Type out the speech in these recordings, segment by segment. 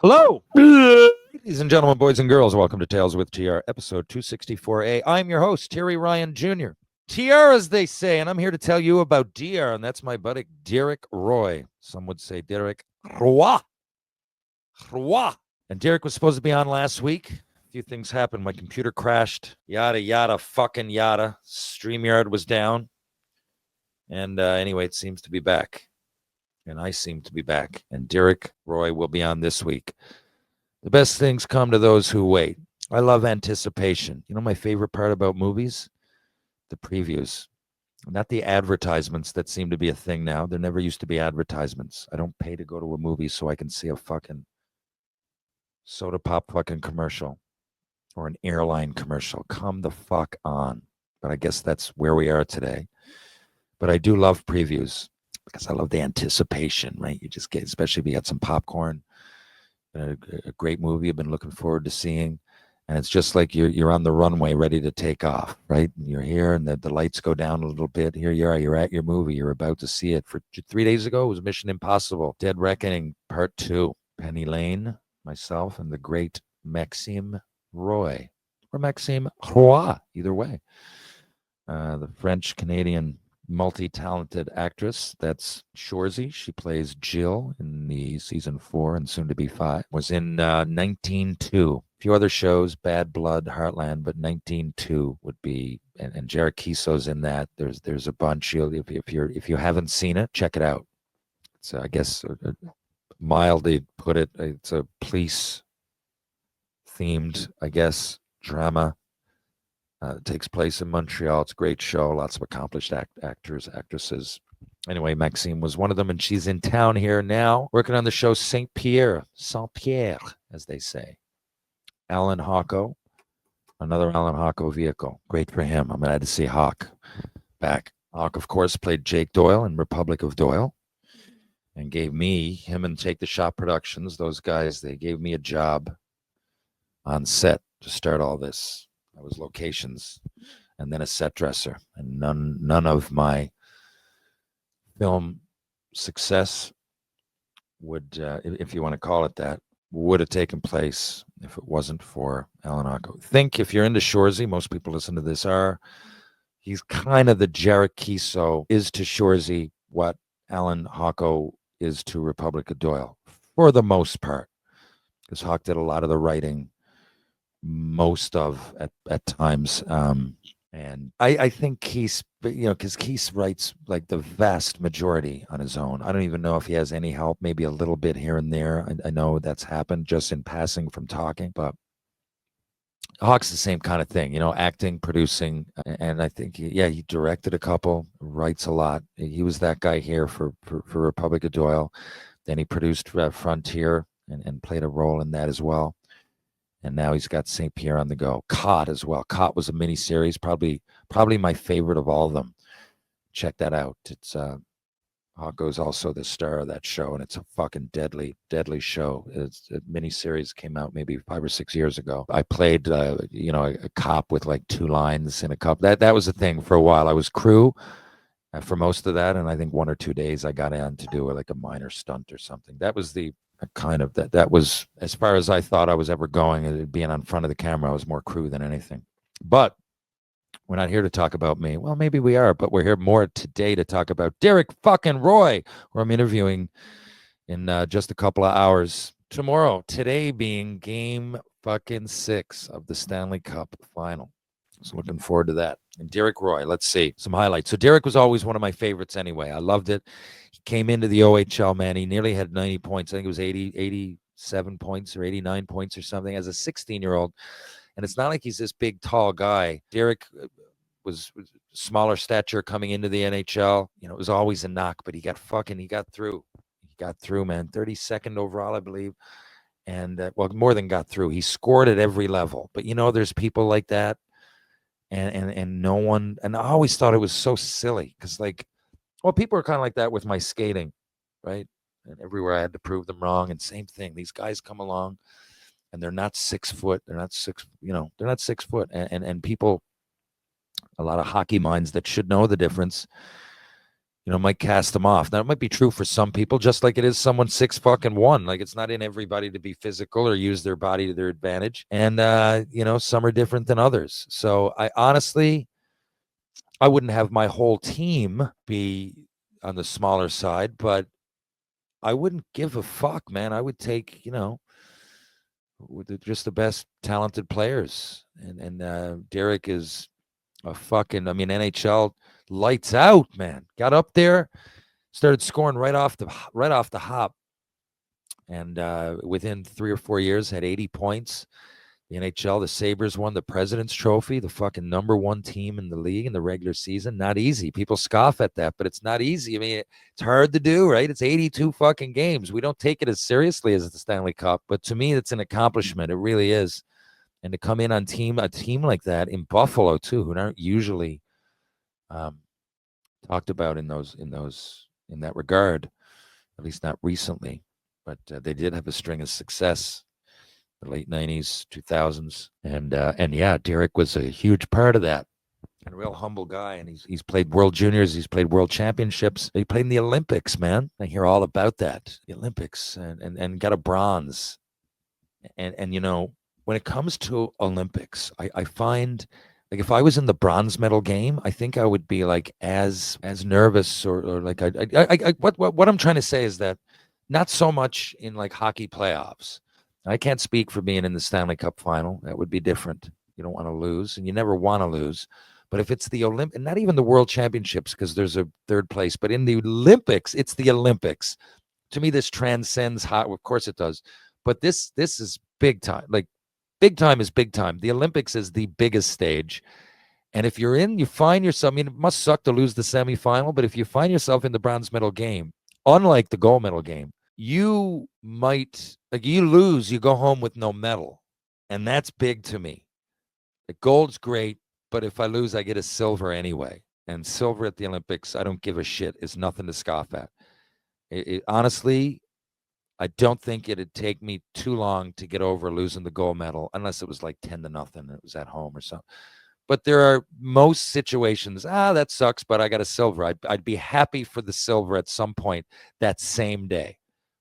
Hello, ladies and gentlemen, boys and girls. Welcome to Tales with TR, episode 264A. I'm your host, Terry Ryan Jr. TR, as they say, and I'm here to tell you about DR, and that's my buddy, Derek Roy. Some would say Derek Roy. Roy. And Derek was supposed to be on last week. A few things happened. My computer crashed. Yada, yada, fucking yada. StreamYard was down. And anyway, it seems to be back. And I seem to be back. And Derek Roy will be on this week. The best things come to those who wait. I love anticipation. You know my favorite part about movies? The previews. Not the advertisements that seem to be a thing now. There never used to be advertisements. I don't pay to go to a movie so I can see a fucking soda pop fucking commercial or an airline commercial. Come the fuck on. But I guess that's where we are today. But I do love previews because I love the anticipation, right? You just get, especially if you got some popcorn, a great movie I've been looking forward to seeing. And it's just like you're on the runway ready to take off, right? And you're here and the lights go down a little bit. Here you are, you're at your movie. You're about to see it. For 3 days ago, it was Mission Impossible, Dead Reckoning, Part 2. Penny Lane, myself, and the great Maxime Roy. Or Maxime Roy, either way. The French-Canadian multi-talented actress. That's Shoresy. She plays Jill in the season 4 and soon to be 5. Was in 19-2. A few other shows, Bad Blood, Heartland, but 19-2 would be, and Jared Kiso's in that. There's a bunch. If you haven't seen it, check it out. It's I guess mildly put it, it's a police themed, I guess, drama. It takes place in Montreal. It's a great show. Lots of accomplished actors, actresses. Anyway, Maxime was one of them, and she's in town here now, working on the show Saint-Pierre, as they say. Alan Hawko, another Alan Hawko vehicle. Great for him. I'm glad to see Hawk back. Hawk, of course, played Jake Doyle in Republic of Doyle and gave me, him and Take the Shot Productions, those guys, they gave me a job on set to start all this. I was locations and then a set dresser. And none of my film success would, if you want to call it that, would have taken place if it wasn't for Alan Hawko. Think if you're into Shoresy, most people listen to this are, he's kind of the Jared Kiso is to Shoresy what Alan Hawko is to Republic of Doyle, for the most part. Because Hawk did a lot of the writing, most of at times. And I think Keith, because Keith writes like the vast majority on his own. I don't even know if he has any help, maybe a little bit here and there. I know that's happened just in passing from talking, but Hawk's the same kind of thing, acting, producing. And I think, he directed a couple, writes a lot. He was that guy here for Republic of Doyle. Then he produced Frontier and played a role in that as well. And now he's got St. Pierre on the go. Caught as well. Caught was a miniseries, probably my favorite of all of them. Check that out. It's Hawko's also the star of that show, and it's a fucking deadly show. It's a miniseries came out maybe 5 or 6 years ago. I played, a cop with like 2 lines in a cup. That was the thing for a while. I was crew for most of that, and I think 1 or 2 days I got in to do like a minor stunt or something. That was the kind of that was as far as I thought I was ever going, being on front of the camera. I was more crew than anything. But we're not here to talk about me. Well, maybe we are, but we're here more today to talk about Derek fucking Roy, who I'm interviewing in just a couple of hours today being game fucking 6 of the Stanley Cup final. So looking forward to that. And Derek Roy, let's see some highlights. So Derek was always one of my favorites anyway. I loved it. He came into the OHL, man. He nearly had 90 points. I think it was 87 points or 89 points or something as a 16-year-old. And it's not like he's this big, tall guy. Derek was smaller stature coming into the NHL. It was always a knock, but he got through. He got through, man. 32nd overall, I believe. And, more than got through. He scored at every level. But, there's people like that. And no one, and I always thought it was so silly because people are kind of like that with my skating, right? And everywhere I had to prove them wrong. And same thing, these guys come along and they're not 6 foot. They're not 6, they're not 6 foot. And people, a lot of hockey minds that should know the difference, might cast them off. Now, it might be true for some people, just like it is someone 6-1. Like, it's not in everybody to be physical or use their body to their advantage. And, some are different than others. So I honestly, I wouldn't have my whole team be on the smaller side, but I wouldn't give a fuck, man. I would take, just the best talented players. And Derek is NHL lights out, man. Got up there, started scoring right off the hop, and within 3 or 4 years had 80 points. The NHL, the Sabres won the President's Trophy, the fucking number one team in the league in the regular season. Not easy. People scoff at that, but it's not easy. I mean, it's hard to do, right? It's 82 fucking games. We don't take it as seriously as the Stanley Cup, but to me, it's an accomplishment. It really is. And to come in on a team like that in Buffalo too, who aren't usually talked about in that regard, at least not recently. But they did have a string of success, the late '90s, 2000s, and yeah, Derek was a huge part of that. And a real humble guy, and he's played World Juniors, he's played World Championships, he played in the Olympics, man. I hear all about that, the Olympics, and got a bronze. And when it comes to Olympics, I find like if I was in the bronze medal game, I think I would be like as nervous or like what I'm trying to say is that not so much in like hockey playoffs. I can't speak for being in the Stanley Cup final. That would be different. You don't want to lose, and you never want to lose. But if it's the Olympic, not even the World Championships, because there's a third place, but in the Olympics, it's the Olympics. To me, this transcends hot. Of course, it does. But this is big time. Like big time is big time. The Olympics is the biggest stage. And if you're in, you find yourself, I mean, it must suck to lose the semifinal, but if you find yourself in the bronze medal game, unlike the gold medal game, you might, like, you lose, you go home with no medal. And that's big to me. The gold's great, but if I lose, I get a silver anyway. And silver at the Olympics, I don't give a shit. It's nothing to scoff at. Honestly, I don't think it'd take me too long to get over losing the gold medal, unless it was like 10-0 and it was at home or something. But there are most situations, that sucks, but I got a silver. I'd be happy for the silver at some point that same day,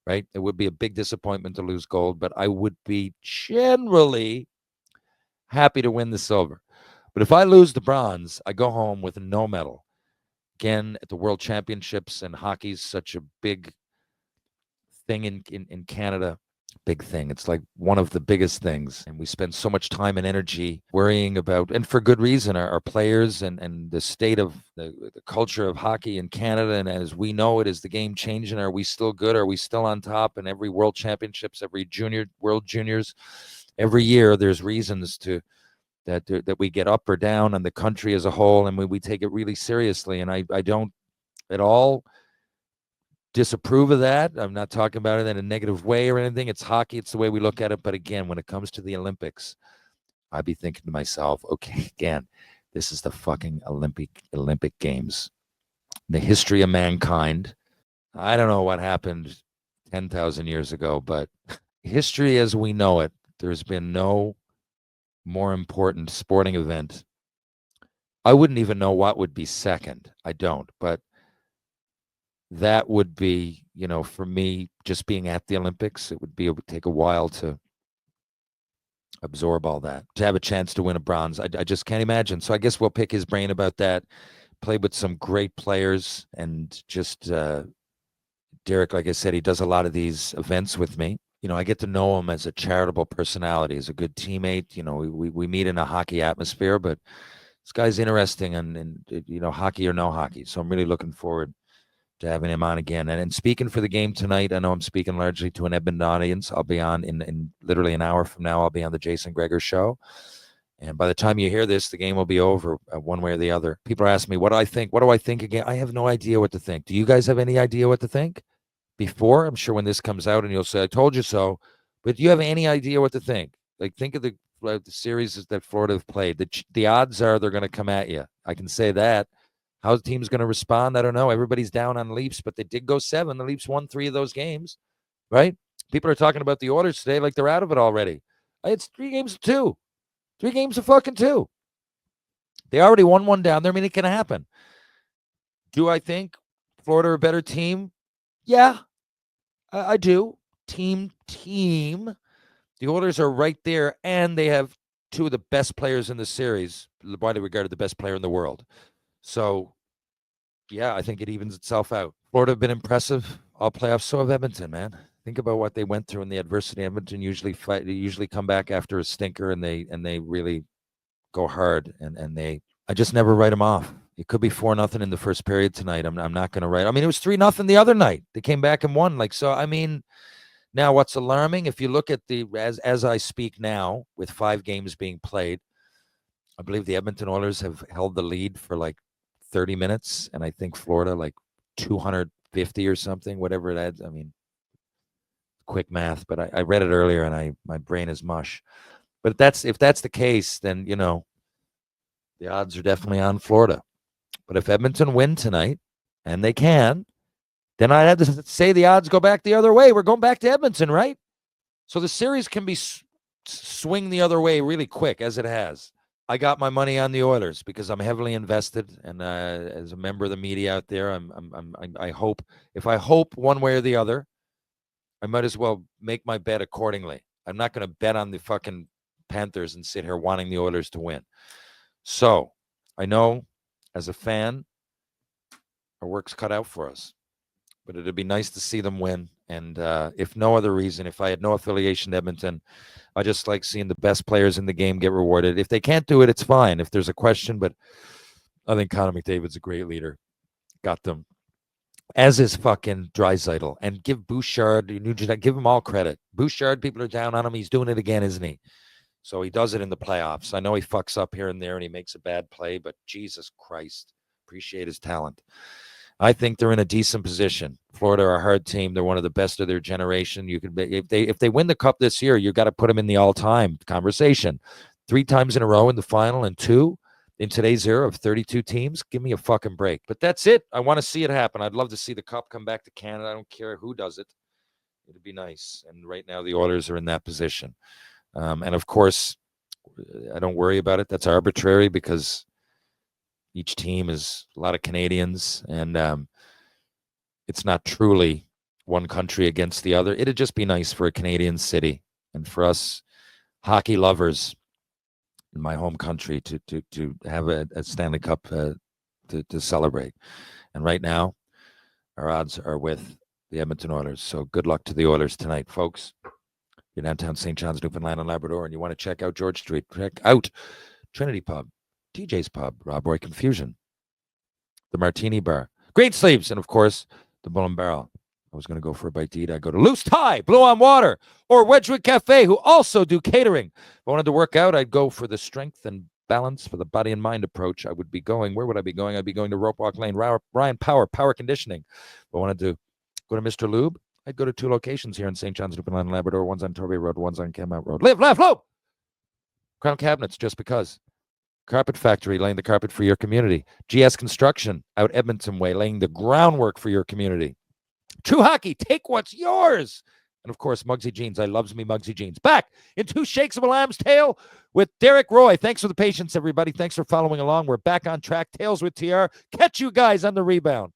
right? It would be a big disappointment to lose gold, but I would be generally happy to win the silver. But if I lose the bronze, I go home with no medal. Again, at the World Championships, and hockey's such a big thing in Canada. Big thing. It's like one of the biggest things. And we spend so much time and energy worrying about, and for good reason, our players and the state of the culture of hockey in Canada. And as we know it, is the game changing? Are we still good? Are we still on top? And every World Championships, every World Juniors, every year, there's reasons that we get up or down on the country as a whole. And we take it really seriously. And I don't at all disapprove of that. I'm not talking about it in a negative way or anything. It's hockey. It's the way we look at it. But again, when it comes to the Olympics, I'd be thinking to myself, okay, again, this is the fucking Olympic Games. The history of mankind. I don't know what happened 10,000 years ago, but history as we know it, there's been no more important sporting event. I wouldn't even know what would be second. I don't, but that would be, for me, just being at the Olympics, it would take a while to absorb all that, to have a chance to win a bronze. I just can't imagine. So I guess we'll pick his brain about that. Played with some great players, and just Derek, like I said, he does a lot of these events with me. I get to know him as a charitable personality, as a good teammate. We meet in a hockey atmosphere, but this guy's interesting, and hockey or no hockey. So I'm really looking forward to having him on again. And speaking for the game tonight, I know I'm speaking largely to an Edmonton audience. I'll be on in literally an hour from now. I'll be on the Jason Gregor show. And by the time you hear this, the game will be over one way or the other. People are asking me, what do I think? What do I think again? I have no idea what to think. Do you guys have any idea what to think? Before, I'm sure when this comes out and you'll say, I told you so. But do you have any idea what to think? Like, think of the series that Florida have played. The odds are they're going to come at you. I can say that. How the team's going to respond, I don't know. Everybody's down on Leafs, but they did go 7. The Leafs won 3 of those games, right? People are talking about the orders today like they're out of it already. It's 3 games of 2. 3 games of fucking 2. They already won one down there. I mean, it can happen. Do I think Florida a better team? Yeah, I do. Team. The Oilers are right there, and they have two of the best players in the series, widely regarded the best player in the world. So, yeah, I think it evens itself out. Florida have been impressive all playoffs. So have Edmonton, man. Think about what they went through in the adversity. Edmonton usually fight. They usually come back after a stinker, and they really go hard. And I just never write them off. It could be 4-0 in the first period tonight. I'm not going to write. I mean, it was 3-0 the other night. They came back and won. I mean, now what's alarming, if you look at as I speak now, with 5 games being played, I believe the Edmonton Oilers have held the lead for like 30 minutes, and I think Florida like 250 or something, whatever it is. I mean, quick math, but I read it earlier, and my brain is mush. But if that's the case, then the odds are definitely on Florida. But if Edmonton win tonight, and they can, then I'd have to say the odds go back the other way. We're going back to Edmonton, right? So the series can be swing the other way really quick, as it has. I got my money on the Oilers because I'm heavily invested, and as a member of the media out there, I hope, if I hope one way or the other, I might as well make my bet accordingly. I'm not going to bet on the fucking Panthers and sit here wanting the Oilers to win. So I know, as a fan, our work's cut out for us, but it'd be nice to see them win. And if no other reason, if I had no affiliation to Edmonton, I just like seeing the best players in the game get rewarded. If they can't do it, it's fine. If there's a question, but I think Connor McDavid's a great leader. Got them. As is fucking Draisaitl. And give Bouchard, give him all credit. Bouchard, people are down on him. He's doing it again, isn't he? So he does it in the playoffs. I know he fucks up here and there and he makes a bad play, but Jesus Christ, appreciate his talent. I think they're in a decent position. Florida are a hard team. They're one of the best of their generation. You could, if they win the cup this year, you got to put them in the all-time conversation. 3 times in a row in the final, and 2 in today's era of 32 teams. Give me a fucking break. But that's it. I want to see it happen. I'd love to see the cup come back to Canada. I don't care who does it. It'd be nice. And right now the Oilers are in that position. And of course, I don't worry about it. That's arbitrary because each team is a lot of Canadians, and it's not truly one country against the other. It'd just be nice for a Canadian city and for us hockey lovers in my home country to have a Stanley Cup to celebrate. And right now, our odds are with the Edmonton Oilers. So good luck to the Oilers tonight, folks. You're downtown St. John's, Newfoundland and Labrador, and you want to check out George Street, check out Trinity Pub, TJ's Pub, Rob Roy Confusion, the Martini Bar, Great Sleeves, and of course, the Bull and Barrel. I was going to go for a bite to eat. I go to Loose Tie, Blue on Water, or Wedgwood Cafe, who also do catering. If I wanted to work out, I'd go for the strength and balance for the body and mind approach. I would be going, where would I be going? I'd be going to Rope Walk Lane, Ryan Power Conditioning. If I wanted to go to Mr. Lube, I'd go to 2 locations here in St. John's, Newfoundland and Labrador. One's on Torbay Road, one's on Camount Road. Live, laugh, loop! Crown Cabinets, just because. Carpet Factory, laying the carpet for your community. GS Construction, out Edmonton Way, laying the groundwork for your community. True Hockey, take what's yours. And of course, Muggsy Jeans. I loves me Muggsy Jeans. Back in 2 Shakes of a Lamb's Tail with Derek Roy. Thanks for the patience, everybody. Thanks for following along. We're back on track. Tales with TR. Catch you guys on the rebound.